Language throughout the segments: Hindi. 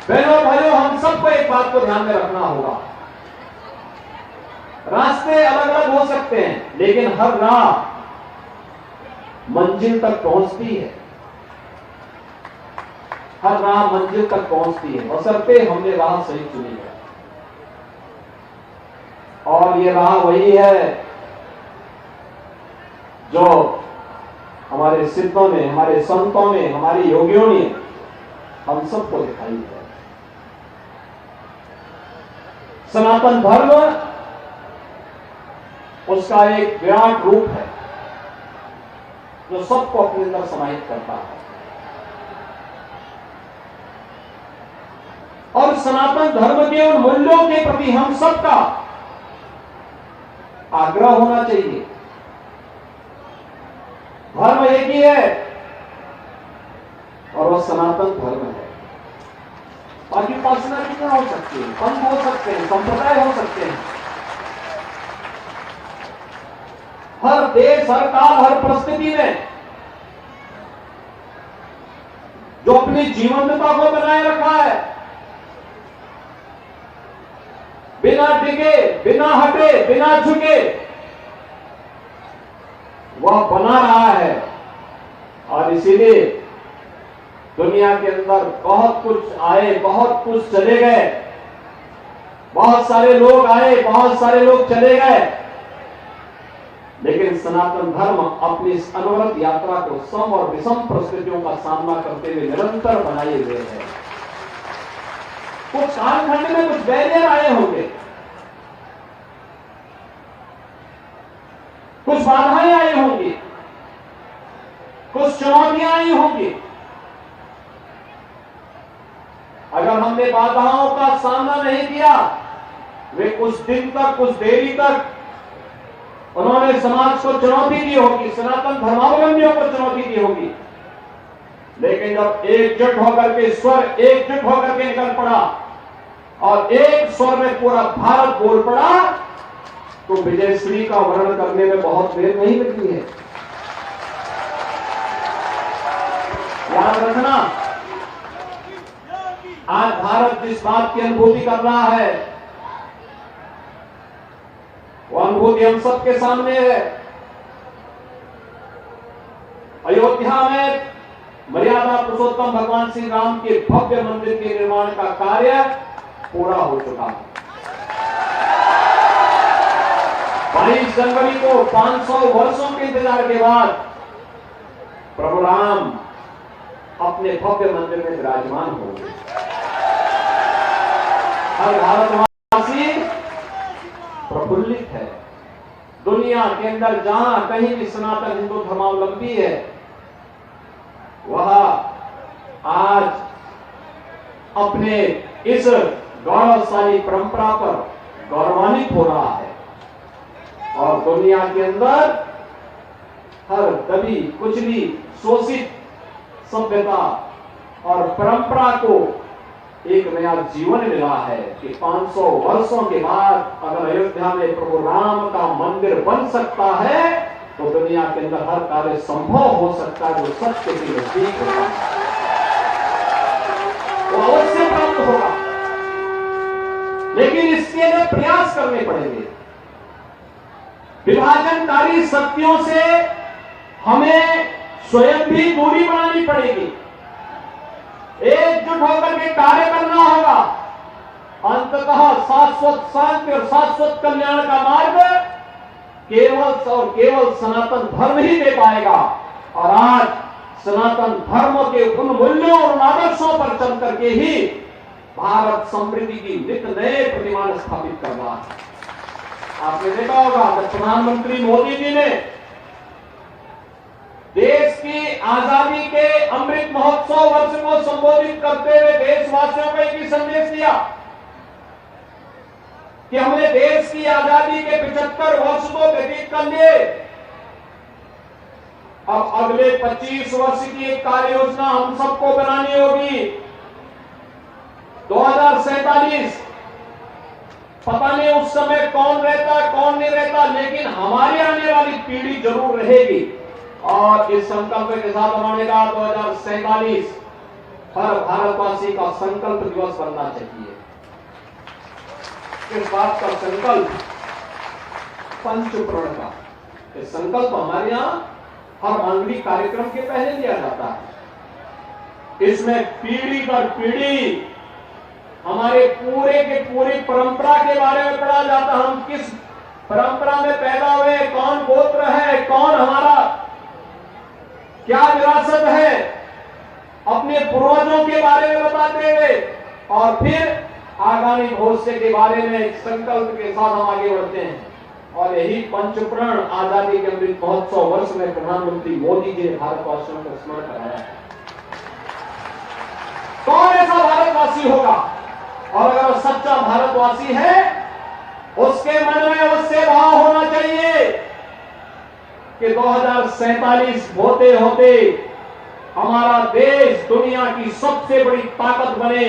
बहनों भाइयों, हम सबको एक बात को ध्यान में रखना होगा। रास्ते अलग अलग हो सकते हैं, लेकिन हर राह मंजिल तक पहुंचती है। हर राह मंजिल तक पहुंचती है, बशर्ते हमने राह सही चुनी है। और ये राह वही है जो हमारे सिद्धों ने, हमारे संतों ने, हमारे योगियों ने हम सबको दिखाई है। सनातन धर्म उसका एक विराट रूप है जो सबको अपने अंदर समाहित करता है। और सनातन धर्म के उन मूल्यों के प्रति हम सबका आग्रह होना चाहिए। धर्म एक ही है और वह सनातन धर्म है। बाकी उपासना कितना हो सकती है, पंथ हो सकते हैं, संप्रदाय हो सकते हैं। हर देश, हर काल, हर परिस्थिति में जो अपनी जीवंतता को बनाए रखा है, बिना डिगे, बिना हटे, बिना झुके, वह बना रहा है। और इसीलिए दुनिया के अंदर बहुत कुछ आए, बहुत कुछ चले गए, बहुत सारे लोग आए, बहुत सारे लोग चले गए, लेकिन सनातन धर्म अपनी इस अनवरत यात्रा को सम और विषम परिस्थितियों का सामना करते हुए निरंतर बनाए हुए है। कुछ कालखंड में कुछ बैरियर आए होंगे, कुछ बाधाएं आई होंगी, कुछ चुनौतियां आई होंगी। अगर हमने बाधाओं का सामना नहीं किया, वे कुछ दिन तक, कुछ देरी तक उन्होंने समाज को चुनौती दी होगी, सनातन धर्मावलंबियों को चुनौती दी होगी। लेकिन जब एकजुट होकर के स्वर एकजुट होकर के निकल पड़ा और एक स्वर में पूरा भारत बोल पड़ा, तो विजयश्री का वर्णन करने में बहुत देर नहीं लगती है। याद रखना, आज भारत जिस बात की अनुभूति कर रहा है, वो अनुभूति हम सबके सामने है। अयोध्या में मर्यादा पुरुषोत्तम भगवान श्री राम के भव्य मंदिर के निर्माण का कार्य पूरा हो चुका है। 22 जनवरी को 500 वर्षों के इंतजार के बाद प्रभु राम अपने भव्य मंदिर में विराजमान होंगे। हर भारतवासी प्रफुल्लित है। दुनिया के अंदर जहां कहीं भी सनातन हिंदू धर्मावलंबी है, वह आज अपने इस गौरवशाली परंपरा पर गौरवान्वित हो रहा है। और दुनिया के अंदर हर दबी कुचली शोषित सभ्यता और परंपरा को एक नया जीवन मिला है कि 500 वर्षों के बाद अगर अयोध्या में प्रभु राम का मंदिर बन सकता है, तो दुनिया के अंदर हर कार्य संभव हो सकता है जो सत्य के नजदीक होगा, वो अवश्य प्राप्त होगा। लेकिन इसके लिए प्रयास करने पड़ेंगे। विभाजनकारी शक्तियों से हमें स्वयं भी दूरी बनानी पड़ेगी, एकजुट होकर के कार्य करना होगा। अंततः शाश्वत शांति और शाश्वत कल्याण का मार्ग केवल और केवल सनातन धर्म ही दे पाएगा। और आज सनातन धर्म के उन मूल्यों और आदर्शों पर चल करके ही भारत समृद्धि की नित नए प्रतिमान स्थापित कर रहा है। आपने देखा होगा जब प्रधानमंत्री मोदी जी ने देश की आजादी के अमृत महोत्सव वर्ष को संबोधित करते हुए देशवासियों को एक ही संदेश दिया कि हमने देश की आजादी के 75 वर्ष को व्यतीत कर लिए। अब अगले 25 वर्ष की एक कार्य योजना हम सबको बनानी होगी। 2047 पता नहीं उस समय कौन रहता कौन नहीं रहता, लेकिन हमारी आने वाली पीढ़ी जरूर रहेगी। और इस संकल्प के साथ उन्होंने कहा 2047 हर भारतवासी का संकल्प दिवस बनना चाहिए। इस बात का संकल्प पंचप्रण का, ये संकल्प हमारे यहां हर मांगलिक कार्यक्रम के पहले लिया जाता है। इसमें पीढ़ी दर पीढ़ी हमारे पूरे के पूरी परंपरा के बारे में पढ़ा जाता है। हम किस परंपरा में पैदा हुए, कौन गोत्र है, कौन हमारा क्या विरासत है, अपने पूर्वजों के बारे में बताते हुए और फिर आगामी भविष्य के बारे में संकल्प के साथ हम आगे बढ़ते हैं। और यही पंचप्रण आजादी के अमृत महोत्सव वर्ष में प्रधानमंत्री मोदी जी ने भारतवासियों को स्मरण कराया है। कौन ऐसा भारतवासी होगा, और अगर वो सच्चा भारतवासी है, उसके मन में उससे भाव होना चाहिए कि 2047 होते होते हमारा देश दुनिया की सबसे बड़ी ताकत बने,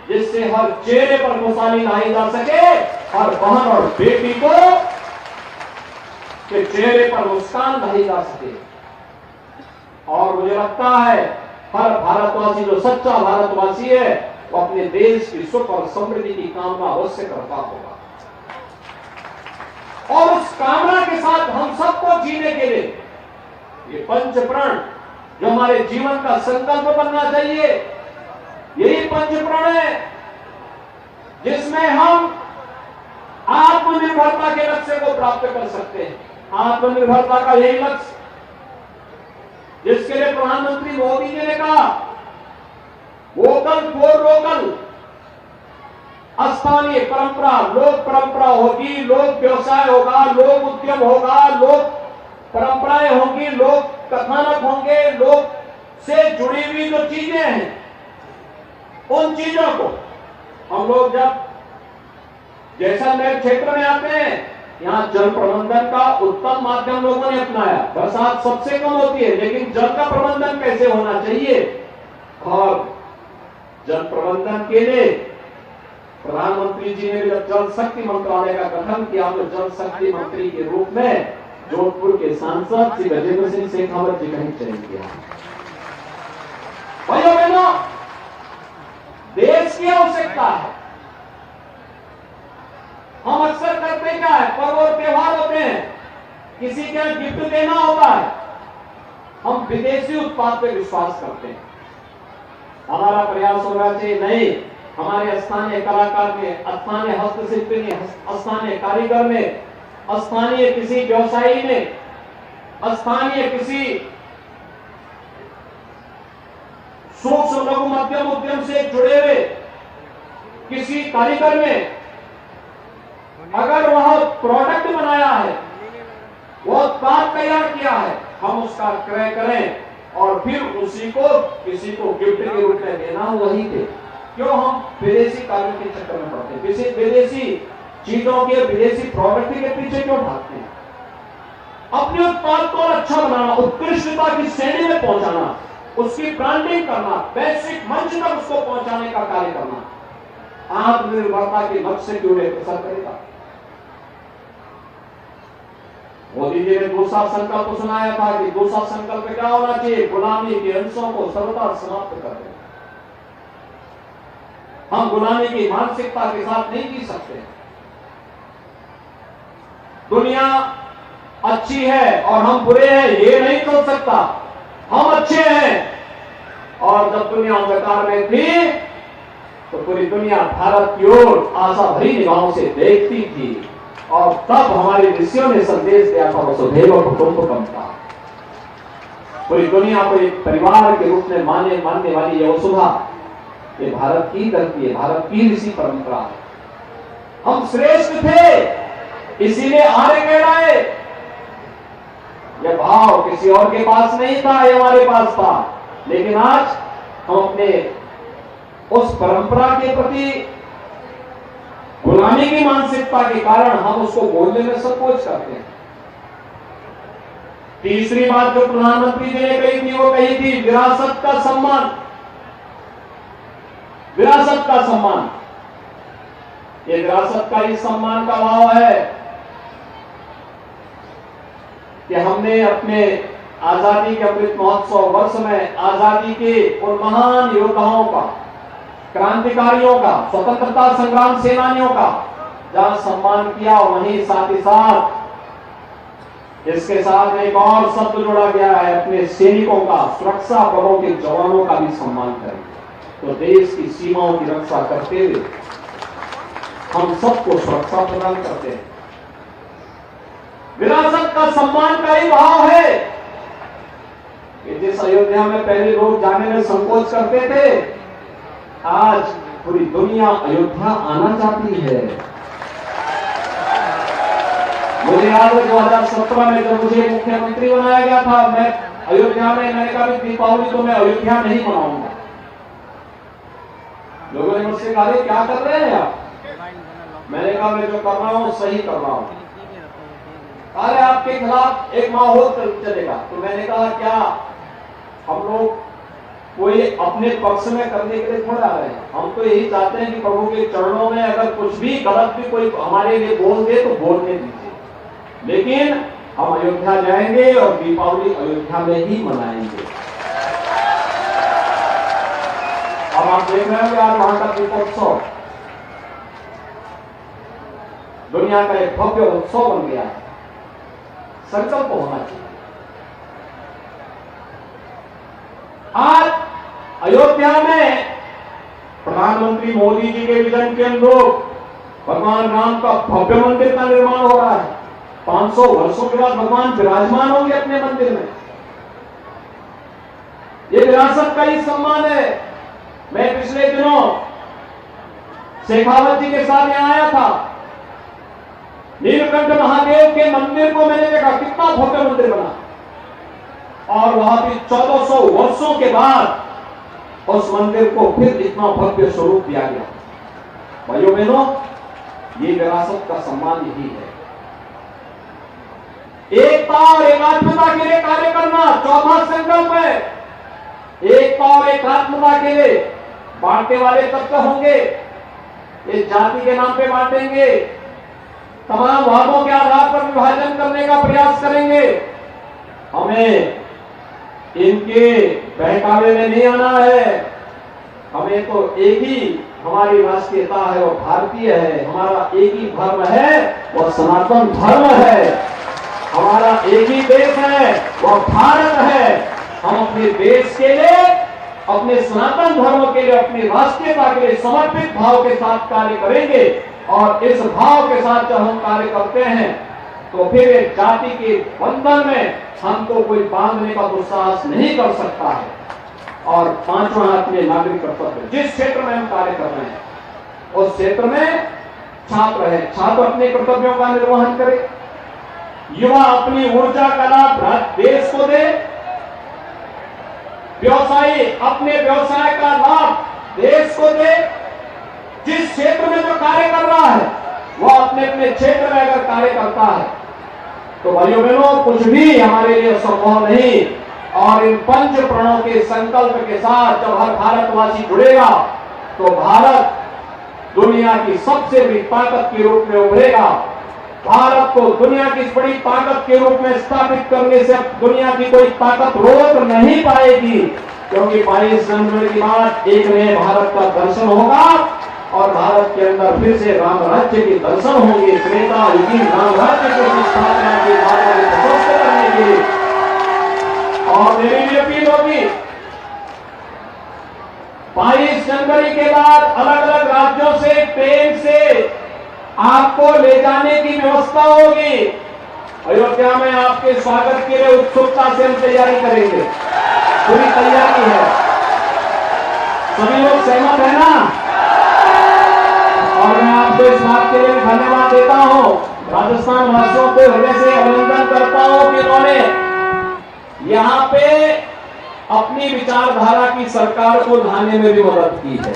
जिससे हर चेहरे पर खुशहाली लाई जा सके, हर बहन और बेटी को के चेहरे पर मुस्कान लाई जा सके। और मुझे लगता है हर भारतवासी जो सच्चा भारतवासी है, वो अपने देश की सुख और समृद्धि की कामना अवश्य करता होगा। और उस कामना के साथ हम सबको जीने के लिए ये पंचप्रण जो हमारे जीवन का संकल्प बनना चाहिए, यही पंचप्रण है जिसमें हम आत्मनिर्भरता के लक्ष्य को प्राप्त कर सकते हैं। आत्मनिर्भरता का यही लक्ष्य जिसके लिए प्रधानमंत्री मोदी जी ने कहा वोकल फॉर लोकल, स्थानीय परंपरा, लोक परंपरा होगी, लोक व्यवसाय होगा, लोक उद्यम होगा, लोक परंपराएं होंगी, लोक कथानक होंगे, लोक से जुड़ी हुई जो चीजें हैं, उन चीजों को हम लोग जब जैसलमेर क्षेत्र में आते हैं, यहाँ जल प्रबंधन का उत्तम माध्यम लोगों ने अपनाया। बरसात सबसे कम होती है, लेकिन जल का प्रबंधन कैसे होना चाहिए, और जल प्रबंधन के लिए प्रधानमंत्री जी ने जब जल शक्ति मंत्रालय का गठन किया, तो जल शक्ति मंत्री के रूप में जोधपुर के सांसद श्री गजेंद्र सिंह शेखावत जी का ही चयन किया। भाइयों बहनों, देश की आवश्यकता है। हम अक्सर करते क्या है, पर्व और त्योहार होते हैं, किसी के गिफ्ट देना होता है, हम विदेशी उत्पाद पे विश्वास करते हैं। हमारा प्रयास होना चाहिए नहीं, हमारे स्थानीय कलाकार में, स्थानीय हस्तशिल्पी में, स्थानीय कारीगर में, स्थानीय किसी व्यवसायी में, स्थानीय किसी सूक्ष्म लघु मध्यम उद्यम से जुड़े हुए किसी कारीगर में अगर वह प्रोडक्ट बनाया है, वह उत्पाद तैयार किया है, हम उसका क्रय करें और फिर उसी को किसी को गिफ्ट के रूप में देना, वही दे। क्यों हम विदेशी कार्यों के चक्कर में पड़ते हैं, विदेशी चीजों के, विदेशी प्रोडक्ट के पीछे क्यों भागते हैं? अपने उत्पाद को अच्छा बनाना, उत्कृष्टता की श्रेणी में पहुंचाना, उसकी ब्रांडिंग करना, वैश्विक मंच तक उसको पहुंचाने का कार्य करना, आत्मनिर्भरता के लक्ष्य की ओर अग्रसर करेगा। मोदी जी ने दूसरा संकल्प सुनाया था कि दूसरा संकल्प क्या होना चाहिए, गुलामी के अंशों को सर्वथा समाप्त कर दें। हम गुलामी की मानसिकता के साथ नहीं जी सकते। दुनिया अच्छी है और हम बुरे हैं, ये नहीं सोच सकता। हम अच्छे हैं, और जब दुनिया अंधकार में थी तो पूरी दुनिया भारत की ओर आशा भरी निगाहों से देखती थी, और तब हमारे ऋषियों ने संदेश दिया था, वसुधैव कुटुंबकम का। पूरी दुनिया को एक परिवार के रूप में मानने वाली यह वसुधा, ये भारत की धरती है, भारत की ऋषि परंपरा है। हम श्रेष्ठ थे, इसीलिए आर्य कहलाए। यह भाव किसी और के पास नहीं था, ये हमारे पास था। लेकिन आज हम अपने उस परंपरा के प्रति गुलामी की मानसिकता के कारण हम उसको बोलने में संकोच करते हैं। तीसरी बात जो प्रधानमंत्री जी ने कही थी, वो कही थी विरासत का सम्मान। विरासत का सम्मान, ये विरासत का ही सम्मान का भाव है कि हमने अपने आजादी के अमृत महोत्सव वर्ष में आजादी के उन महान योद्धाओं का, क्रांतिकारियों का, स्वतंत्रता संग्राम सेनानियों का जहां सम्मान किया, वहीं साथ ही साथ इसके साथ एक और शब्द जोड़ा गया है, अपने सैनिकों का, सुरक्षा बलों के जवानों का भी सम्मान करेंगे। तो देश की सीमाओं की रक्षा करते हुए हम सबको सुरक्षा प्रदान करते हैं। विरासत का सम्मान का ही भाव है कि जिस अयोध्या में पहले लोग जाने में संकोच करते थे, आज पूरी दुनिया अयोध्या आना चाहती है। मुझे याद है 2017 में जब मुझे मुख्यमंत्री बनाया गया था, मैं अयोध्या में, मैंने कहा दीपावली तो मैं अयोध्या नहीं मनाऊंगा। लोगों ने मुझसे कहा क्या कर रहे हैं आप? मैंने कहा मैं जो कर रहा हूं सही कर रहा हूं। अरे आपके खिलाफ एक माहौल चलेगा। तो मैंने कहा क्या हम लोग कोई अपने पक्ष में करने के लिए थोड़ा आ रहे हैं? हम तो यही चाहते हैं कि प्रभु के चरणों में अगर कुछ भी गलत भी कोई हमारे लिए बोल दे तो बोलने दीजिए, लेकिन हम अयोध्या जाएंगे और दीपावली अयोध्या में ही मनाएंगे। अब आप देख रहे हैं यार, वहां का दीपोत्सव दुनिया का एक भव्य उत्सव बन गया है। संकल्प होना चाहिए। आज अयोध्या में प्रधानमंत्री मोदी जी के विजन के अनुरूप भगवान राम का भव्य मंदिर का निर्माण हो रहा है। 500 वर्षों के बाद भगवान विराजमान होंगे अपने मंदिर में। ये विरासत का ही सम्मान है। मैं पिछले दिनों शेखावत जी के साथ यहां आया था। नीलकंठ महादेव के मंदिर को मैंने देखा, कितना भव्य मंदिर बना, और वहां भी 1400 वर्षों के बाद उस मंदिर को फिर इतना भव्य स्वरूप दिया गया। भाइयों बहनों, ये विरासत का सम्मान यही है। एकता और एकात्मता के लिए कार्य करना चौथा संकल्प है। एकता और एकात्मता के लिए बांटने वाले तत्व होंगे, ये जाति के नाम पे बांटेंगे, तमाम वादों के आधार पर विभाजन करने का प्रयास करेंगे। हमें इनके बहकावे में नहीं आना है। हमें तो एक ही हमारी राष्ट्रीयता है, वो भारतीय है। हमारा एक ही धर्म है, वो सनातन धर्म है। हमारा एक ही देश है, वो भारत है। हम अपने देश के लिए, अपने सनातन धर्म के लिए, अपनी राष्ट्रीयता के लिए समर्पित भाव के साथ कार्य करेंगे। और इस भाव के साथ जब हम कार्य करते हैं तो फिर एक जाति के बंधन में हमको कोई बांधने का दुस्साहस नहीं कर सकता है। और पांचवा अपने नागरिक कर्तव्य, जिस क्षेत्र में हम कार्य कर रहे हैं उस क्षेत्र में छात्र है, छात्र अपने कर्तव्यों का निर्वहन करे। युवा अपनी ऊर्जा का लाभ देश को दे। व्यवसायी अपने व्यवसाय का लाभ देश को दे। जिस क्षेत्र में जो कार्य कर रहा है वो अपने अपने क्षेत्र में अगर कार्य करता है तो भाइयों बहनों, कुछ भी हमारे लिए संभव नहीं। और इन पंच प्रणों के संकल्प के साथ जब हर भारतवासी जुड़ेगा तो भारत दुनिया की सबसे बड़ी ताकत के रूप में उभरेगा। भारत को दुनिया की बड़ी ताकत के रूप में स्थापित करने से दुनिया की कोई ताकत रोक नहीं पाएगी, क्योंकि 22 जनवरी की बाद एक नए भारत का दर्शन होगा और भारत के अंदर फिर से राम राज्य के दर्शन होंगे। त्रेता युगीन राम राज्य की स्थापना की प्रशस्त करने की। और मेरी भी अपील होगी, 22 जनवरी के बाद अलग अलग राज्यों से ट्रेन से आपको ले जाने की व्यवस्था होगी। अयोध्या में आपके स्वागत के लिए उत्सुकता से हम तैयारी करेंगे, पूरी तैयारी है। सभी लोग सहमत है ना? और मैं आपको इस बात के लिए धन्यवाद देता हूं, राजस्थान वासियों को हृदय से अभिनंदन करता हूं कि उन्होंने यहां पे अपनी विचारधारा की सरकार को लाने में भी मदद की है,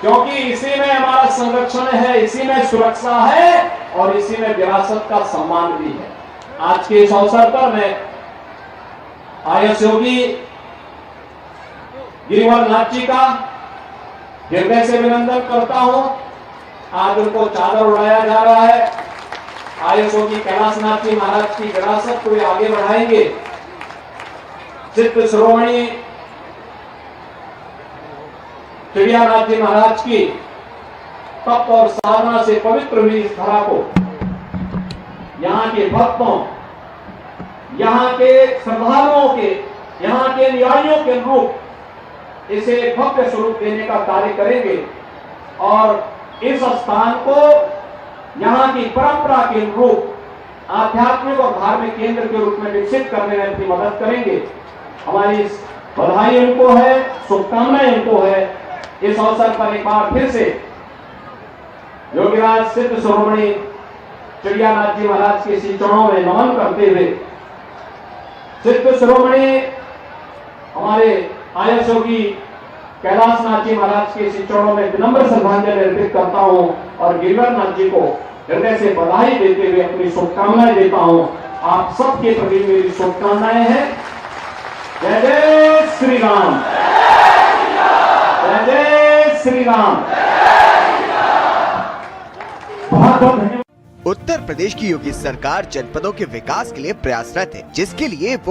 क्योंकि इसी में हमारा संरक्षण है, इसी में सुरक्षा है और इसी में विरासत का सम्मान भी है। आज के इस अवसर पर मैं आईएएस योगी गिरिवर नाथ जी का हृदय से अभिनंदन करता हूं। आज उनको चादर उड़ाया जा रहा है। आयुषो की कैलाशनाथ जी महाराज की विरासत को आगे बढ़ाएंगे। सिद्ध शिरोमणि चिड़ियानाथ जी महाराज की तप और साधना से पवित्र हुई इस धरा को यहाँ के भक्तों, यहाँ के श्रद्धालुओं के, यहाँ के अनुयायियों के अनुरूप इसे भव्य स्वरूप देने का कार्य करेंगे और इस स्थान को यहाँ की परंपरा के अनुरूप आध्यात्मिक और धार्मिक केंद्र के रूप में विकसित करने में अपनी मदद करेंगे। हमारी बधाई उनको है, शुभकामनाएं उनको है। इस अवसर पर एक बार फिर से योगीराज सिद्ध शिरोमणि चिड़ियानाथ जी महाराज के श्री चरणों में नमन करते हुए सिद्ध शिरोमणि हमारे आयस योगी कैलाशनाथ जी महाराज के श्री चरणों में विनम्र श्रद्धांजलि अर्पित करता हूं और गिरिवरनाथ जी को हृदय से बधाई देते हुए अपनी शुभकामनाएं देता हूं। आप सबके प्रति मेरी शुभकामनाएं हैं। जय जय श्री राम, जय जय श्री राम। बहुत बहुत धन्यवाद। उत्तर प्रदेश की योगी सरकार जनपदों के विकास के लिए प्रयासरत है, जिसके लिए वो